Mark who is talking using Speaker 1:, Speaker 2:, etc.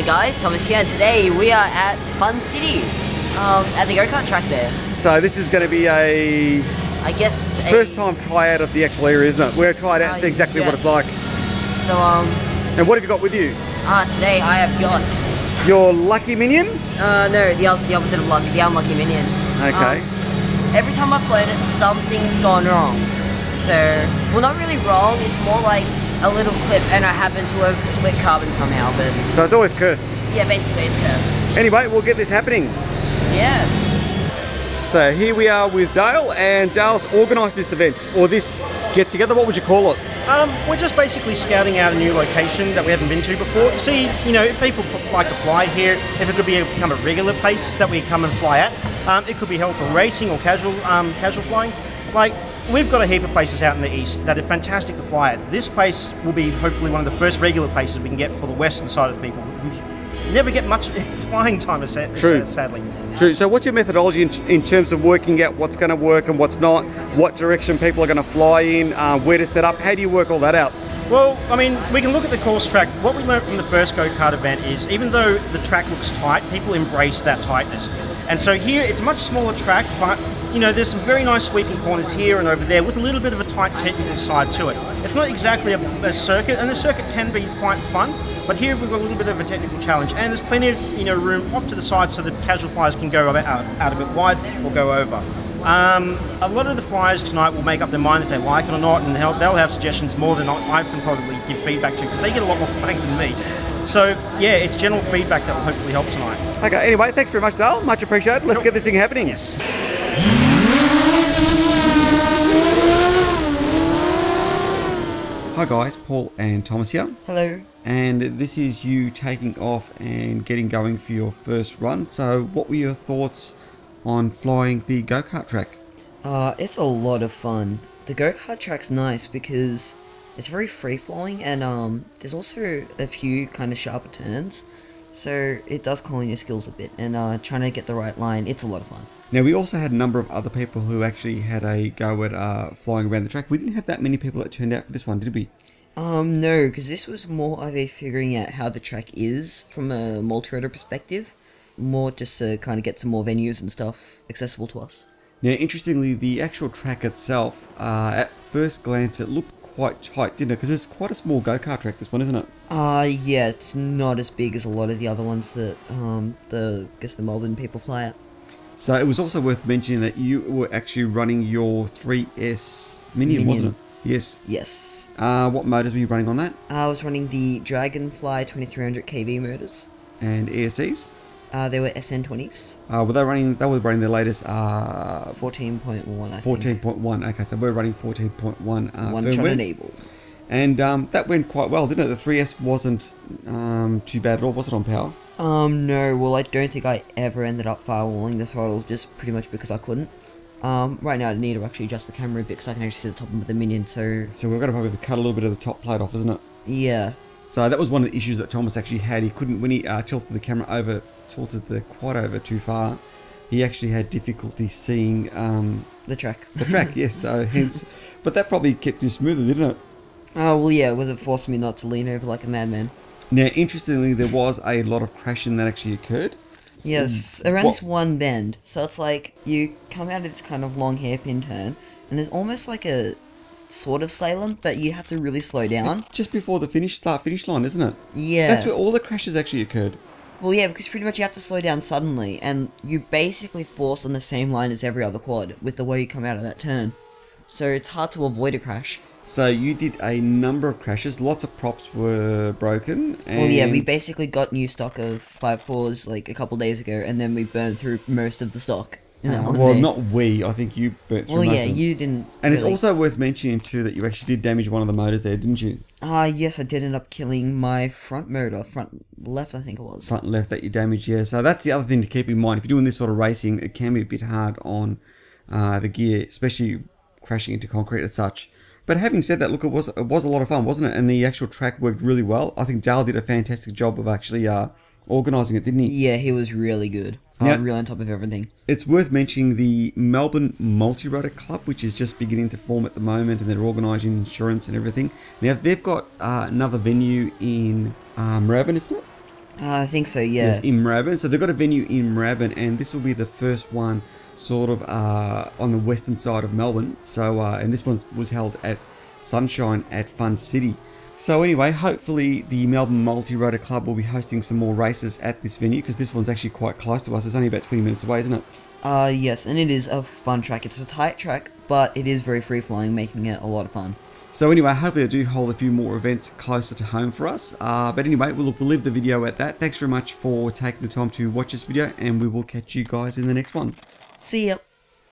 Speaker 1: Hi guys, Thomas here, and today we are at FunCity, at the go-kart track there.
Speaker 2: So this is going to be a,
Speaker 1: I guess,
Speaker 2: first time tryout of the actual area, isn't it? We're going to try it out and see exactly what it's like.
Speaker 1: So
Speaker 2: and what have you got with you?
Speaker 1: Today I have got...
Speaker 2: Your lucky Minion?
Speaker 1: No, the opposite of lucky, the unlucky Minion.
Speaker 2: Okay.
Speaker 1: Every time I've flown it, something's gone wrong. So, well, not really wrong, it's more like a little clip and I happen to have split carbon somehow, but...
Speaker 2: So it's always cursed?
Speaker 1: Yeah, basically it's cursed.
Speaker 2: Anyway, we'll get this happening.
Speaker 1: Yeah.
Speaker 2: So here we are with Dale, and Dale's organised this event, or this get-together. What would you call it?
Speaker 3: We're just basically scouting out a new location that we haven't been to before to see, you know, if people like to fly here, if it could become a regular place that we come and fly at. It could be held for racing or casual flying. Like, we've got a heap of places out in the east that are fantastic to fly at. This place will be hopefully one of the first regular places we can get for the western side of the people who never get much flying time, sadly.
Speaker 2: True. So what's your methodology in terms of working out what's going to work and what's not, what direction people are going to fly in, where to set up? How do you work all that out?
Speaker 3: Well, I mean, we can look at the course track. What we learned from the first go-kart event is even though the track looks tight, people embrace that tightness. And so here, it's a much smaller track, but you know, there's some very nice sweeping corners here and over there with a little bit of a tight technical side to it. It's not exactly a circuit, and the circuit can be quite fun, but here we've got a little bit of a technical challenge, and there's plenty of, you know, room off to the side so that casual flyers can go out a bit wide or go over. A lot of the flyers tonight will make up their mind if they like it or not, and they'll have suggestions more than I can probably give feedback to, because they get a lot more flying than me. So yeah, it's general feedback that will hopefully help tonight.
Speaker 2: Okay, anyway, thanks very much, Dale. Much appreciated. Let's get this thing happening.
Speaker 3: Yes.
Speaker 2: Hi guys, Paul and Thomas here.
Speaker 1: Hello.
Speaker 2: And this is you taking off and getting going for your first run. So what were your thoughts on flying the go-kart track?
Speaker 1: It's a lot of fun. The go-kart track's nice because it's very free-flowing, and there's also a few kind of sharper turns, so it does call on your skills a bit, and trying to get the right line, it's a lot of fun.
Speaker 2: Now, we also had a number of other people who actually had a go at flying around the track. We didn't have that many people that turned out for this one, did we?
Speaker 1: No, because this was more of a figuring out how the track is from a multi-rotor perspective, more just to kind of get some more venues and stuff accessible to us.
Speaker 2: Now, interestingly, the actual track itself, at first glance, it looked quite tight, didn't it? Because it's quite a small go-kart track, this one, isn't it?
Speaker 1: Yeah, it's not as big as a lot of the other ones that, I guess the Melbourne people fly at.
Speaker 2: So it was also worth mentioning that you were actually running your 3S Minion, wasn't it? Yes.
Speaker 1: Yes.
Speaker 2: What motors were you running on that?
Speaker 1: I was running the Dragonfly 2300 kV motors.
Speaker 2: And ESCs?
Speaker 1: They were SN20s.
Speaker 2: They were running the latest
Speaker 1: 14.1, I think.
Speaker 2: 14.1. Okay, so we're running 14.1
Speaker 1: One shot enable.
Speaker 2: And that went quite well, didn't it? The 3S wasn't too bad at all, was it, on power?
Speaker 1: No, well, I don't think I ever ended up firewalling the throttle, just pretty much because I couldn't. Right now I need to actually adjust the camera a bit because I can actually see the top of the Minion, so...
Speaker 2: So we're going to probably cut a little bit of the top plate off, isn't it?
Speaker 1: Yeah.
Speaker 2: So that was one of the issues that Thomas actually had. He couldn't, when he tilted the quad over too far, he actually had difficulty seeing...
Speaker 1: the track.
Speaker 2: The track, yes, so hence... But that probably kept you smoother, didn't it?
Speaker 1: Oh, well, yeah, it forced me not to lean over like a madman.
Speaker 2: Now, interestingly, there was a lot of crashing that actually occurred.
Speaker 1: Yes, around this one bend. So it's like, you come out of this kind of long hairpin turn, and there's almost like a sort of slalom, but you have to really slow down.
Speaker 2: Just before the start-finish line, isn't it?
Speaker 1: Yeah.
Speaker 2: That's where all the crashes actually occurred.
Speaker 1: Well, yeah, because pretty much you have to slow down suddenly, and you basically force on the same line as every other quad with the way you come out of that turn. So it's hard to avoid a crash.
Speaker 2: So you did a number of crashes, lots of props were broken. And
Speaker 1: well, yeah, we basically got new stock of 5.4s like a couple days ago, and then we burned through most of the stock.
Speaker 2: Well, not we, I think you burnt through most of them.
Speaker 1: Well, yeah, you didn't.
Speaker 2: And it's also worth mentioning too that you actually did damage one of the motors there, didn't you?
Speaker 1: Yes, I did end up killing my front motor, front left I think it was.
Speaker 2: Front left that you damaged, yeah. So that's the other thing to keep in mind. If you're doing this sort of racing, it can be a bit hard on the gear, especially crashing into concrete as such. But having said that, look, it was a lot of fun, wasn't it? And the actual track worked really well. I think Dale did a fantastic job of actually organising it, didn't he?
Speaker 1: Yeah, he was really good. Really on top of everything.
Speaker 2: It's worth mentioning the Melbourne Multirotor Club, which is just beginning to form at the moment, and they're organising insurance and everything. Now, they've got another venue in Melbourne, isn't it?
Speaker 1: I think so, yeah.
Speaker 2: Yes, in Moorabbin. So they've got a venue in Moorabbin, and this will be the first one sort of on the western side of Melbourne. So and this one was held at Sunshine at FunCity. So anyway, hopefully the Melbourne Multirotor Club will be hosting some more races at this venue, because this one's actually quite close to us. It's only about 20 minutes away, isn't it?
Speaker 1: Yes, and it is a fun track. It's a tight track, but it is very free-flowing, making it a lot of fun.
Speaker 2: So anyway, hopefully they do hold a few more events closer to home for us. But anyway, we'll leave the video at that. Thanks very much for taking the time to watch this video, and we will catch you guys in the next one.
Speaker 1: See ya!